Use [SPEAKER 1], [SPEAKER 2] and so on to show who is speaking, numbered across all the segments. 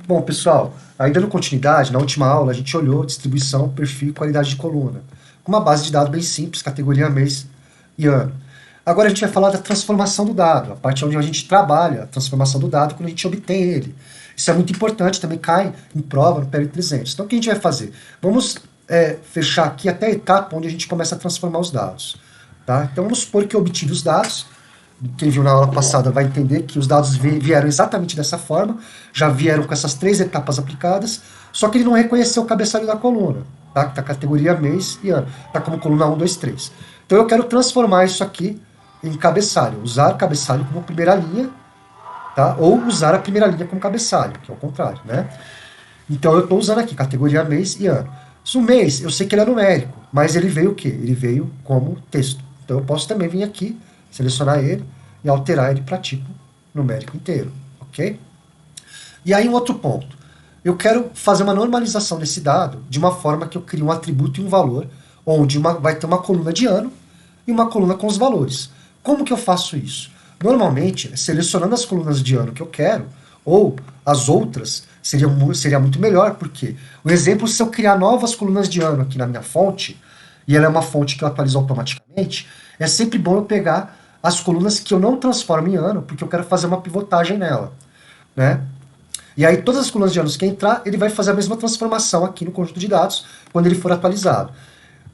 [SPEAKER 1] Bom, pessoal, aí dando continuidade, na última aula a gente olhou distribuição, perfil e qualidade de coluna, com uma base de dados bem simples, categoria mês e ano. Agora a gente vai falar da transformação do dado, a parte onde a gente trabalha a transformação do dado quando a gente obtém ele. Isso é muito importante, também cai em prova no PL 300. Então o que a gente vai fazer? Vamos fechar aqui até a etapa onde a gente começa a transformar os dados. Tá? Então vamos supor que eu obtive os dados. Quem viu na aula passada vai entender que os dados vieram exatamente dessa forma, já vieram com essas três etapas aplicadas, só que ele não reconheceu o cabeçalho da coluna, tá? Que está categoria mês e ano, está como coluna 1, 2, 3. Então eu quero transformar isso aqui em cabeçalho, usar cabeçalho como primeira linha, tá? Ou usar a primeira linha como cabeçalho, que é o contrário, né? Então eu estou usando aqui categoria mês e ano. O mês, eu sei que ele é numérico, mas ele veio o quê? Ele veio como texto. Então eu posso também vir aqui, selecionar ele e alterar ele para tipo numérico inteiro, ok? E aí um outro ponto. Eu quero fazer uma normalização desse dado de uma forma que eu crie um atributo e um valor, onde vai ter uma coluna de ano e uma coluna com os valores. Como que eu faço isso? Normalmente, selecionando as colunas de ano que eu quero, ou as outras, seria muito melhor, porque o exemplo, se eu criar novas colunas de ano aqui na minha fonte, e ela é uma fonte que eu atualizo automaticamente, é sempre bom eu pegar as colunas que eu não transformo em ano, porque eu quero fazer uma pivotagem nela, né? E aí todas as colunas de anos que entrar, ele vai fazer a mesma transformação aqui no conjunto de dados, quando ele for atualizado.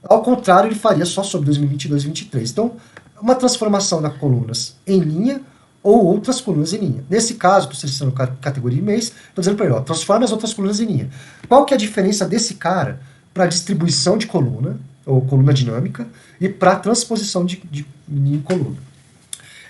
[SPEAKER 1] Ao contrário, ele faria só sobre 2022 e 2023. Então, uma transformação das colunas em linha ou outras colunas em linha. Nesse caso, estou selecionando categoria e mês, estou dizendo para ele, ó, transforma as outras colunas em linha. Qual que é a diferença desse cara para distribuição de coluna, ou coluna dinâmica, e para transposição de linha em coluna?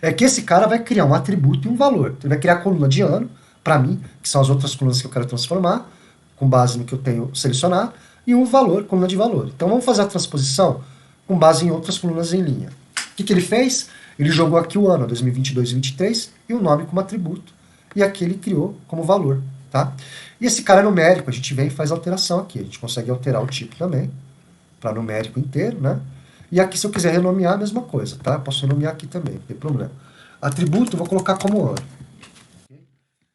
[SPEAKER 1] É que esse cara vai criar um atributo e um valor. Ele vai criar a coluna de ano, para mim, que são as outras colunas que eu quero transformar, com base no que eu tenho selecionado, e um valor, coluna de valor. Então vamos fazer a transposição com base em outras colunas em linha. O que ele fez? Ele jogou aqui o ano, 2022 e 2023, e o nome como atributo. E aqui ele criou como valor. Tá? E esse cara é numérico, a gente vem e faz alteração aqui. A gente consegue alterar o tipo também, para numérico inteiro, né? E aqui, se eu quiser renomear, a mesma coisa, tá? Eu posso renomear aqui também, não tem problema. Atributo, eu vou colocar como ano.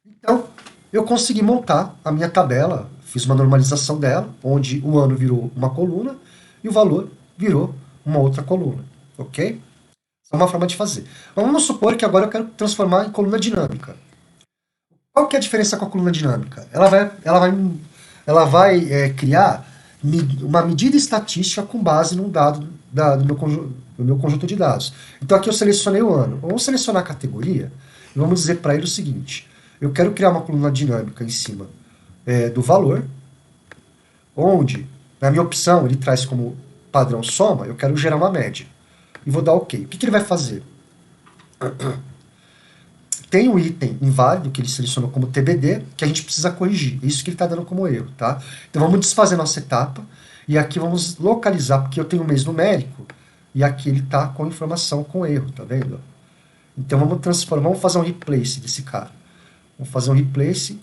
[SPEAKER 1] Então, eu consegui montar a minha tabela, fiz uma normalização dela, onde o ano virou uma coluna e o valor virou uma outra coluna, ok? Essa é uma forma de fazer. Vamos supor que agora eu quero transformar em coluna dinâmica. Qual que é a diferença com a coluna dinâmica? Ela vai criar uma medida estatística com base num dado do meu conjunto de dados. Então aqui eu selecionei o ano. Vamos selecionar a categoria e vamos dizer para ele o seguinte. Eu quero criar uma coluna dinâmica em cima do valor, onde, na minha opção, ele traz como padrão soma, eu quero gerar uma média. E vou dar OK. O que ele vai fazer? Tem um item inválido que ele selecionou como TBD, que a gente precisa corrigir. É isso que ele está dando como erro, tá? Então vamos desfazer nossa etapa, e aqui vamos localizar, porque eu tenho um mês numérico, e aqui ele está com informação com erro, tá vendo? Então vamos transformar, vamos fazer um replace desse cara. Vamos fazer um replace,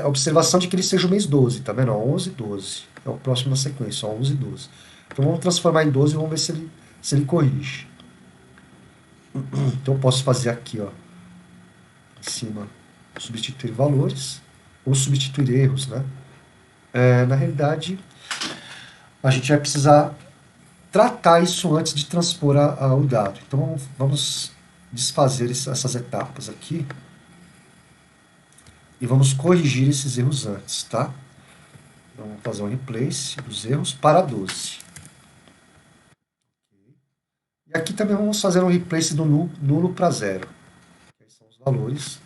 [SPEAKER 1] a observação de que ele seja o mês 12, tá vendo? 11, 12. É o próximo na sequência, 11 e 12. Então vamos transformar em 12 e vamos ver se ele corrige. Então eu posso fazer aqui, ó, em cima, substituir valores, ou substituir erros, né? Na realidade, a gente vai precisar tratar isso antes de transpor o dado. Então vamos desfazer essas etapas aqui e vamos corrigir esses erros antes, tá? Então vamos fazer um replace dos erros para 12. E aqui também vamos fazer um replace do nulo para 0. Que são os valores.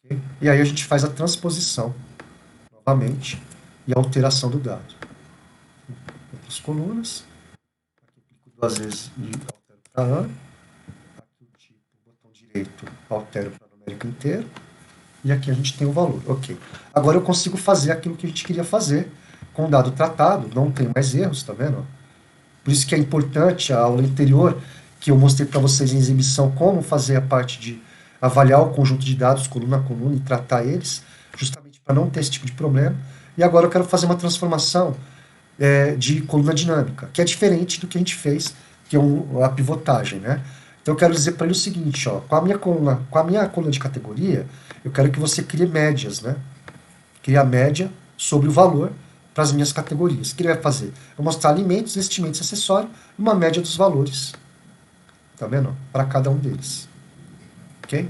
[SPEAKER 1] Okay? E aí a gente faz a transposição novamente e a alteração do dado. Outras colunas. Aqui clico duas vezes e altero para ano. Aqui o tipo, botão direito, altero para numérico inteiro. E aqui a gente tem o valor. Ok. Agora eu consigo fazer aquilo que a gente queria fazer com o dado tratado. Não tem mais erros, tá vendo? Por isso que é importante a aula anterior, que eu mostrei para vocês em exibição como fazer a parte de avaliar o conjunto de dados coluna a coluna e tratar eles, justamente para não ter esse tipo de problema. E agora eu quero fazer uma transformação de coluna dinâmica, que é diferente do que a gente fez, que é a pivotagem, né? Então eu quero dizer para ele o seguinte, ó, com a minha coluna de categoria, eu quero que você crie médias, né? Crie a média sobre o valor para as minhas categorias. O que ele vai fazer? Eu vou mostrar alimentos, vestimentos, acessórios e uma média dos valores. Tá vendo? Para cada um deles. Ok?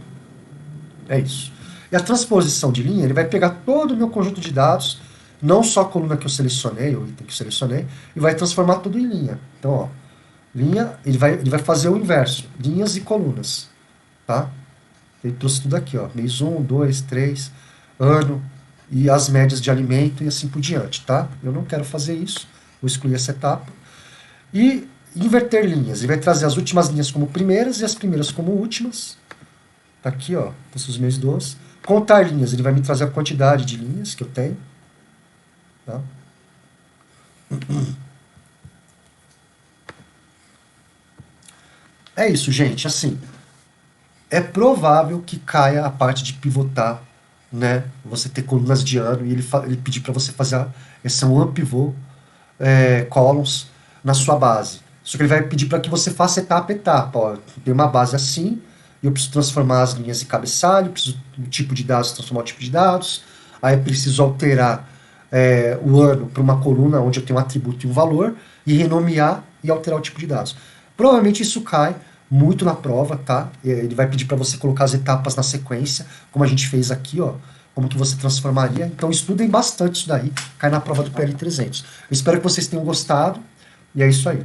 [SPEAKER 1] É isso. E a transposição de linha, ele vai pegar todo o meu conjunto de dados, não só a coluna que eu selecionei, o item que eu selecionei, e vai transformar tudo em linha. Então, ó, linha, ele vai fazer o inverso, linhas e colunas. Tá? Ele trouxe tudo aqui, ó, mês 1, 2, 3, ano, e as médias de alimento e assim por diante, tá? Eu não quero fazer isso, vou excluir essa etapa. E inverter linhas, ele vai trazer as últimas linhas como primeiras e as primeiras como últimas. Tá aqui, ó, esses meus 12. Contar linhas, ele vai me trazer a quantidade de linhas que eu tenho. Tá? É isso, gente, assim, é provável que caia a parte de pivotar, né? Você ter colunas de ano e ele pedir para você fazer esse one pivot columns na sua base. Só que ele vai pedir para que você faça etapa a etapa. Ó, tem uma base assim, eu preciso transformar as linhas em cabeçalho, preciso do tipo de dados, transformar o tipo de dados, aí eu preciso alterar o ano para uma coluna onde eu tenho um atributo e um valor, e renomear e alterar o tipo de dados. Provavelmente isso cai muito na prova, tá? Ele vai pedir para você colocar as etapas na sequência, como a gente fez aqui, ó, como que você transformaria. Então estudem bastante isso daí, cai na prova do PL300. Eu espero que vocês tenham gostado, e é isso aí.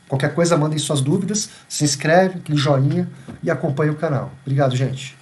[SPEAKER 1] Qualquer coisa, mandem suas dúvidas, se inscreve, clique joinha e acompanhe o canal. Obrigado, gente.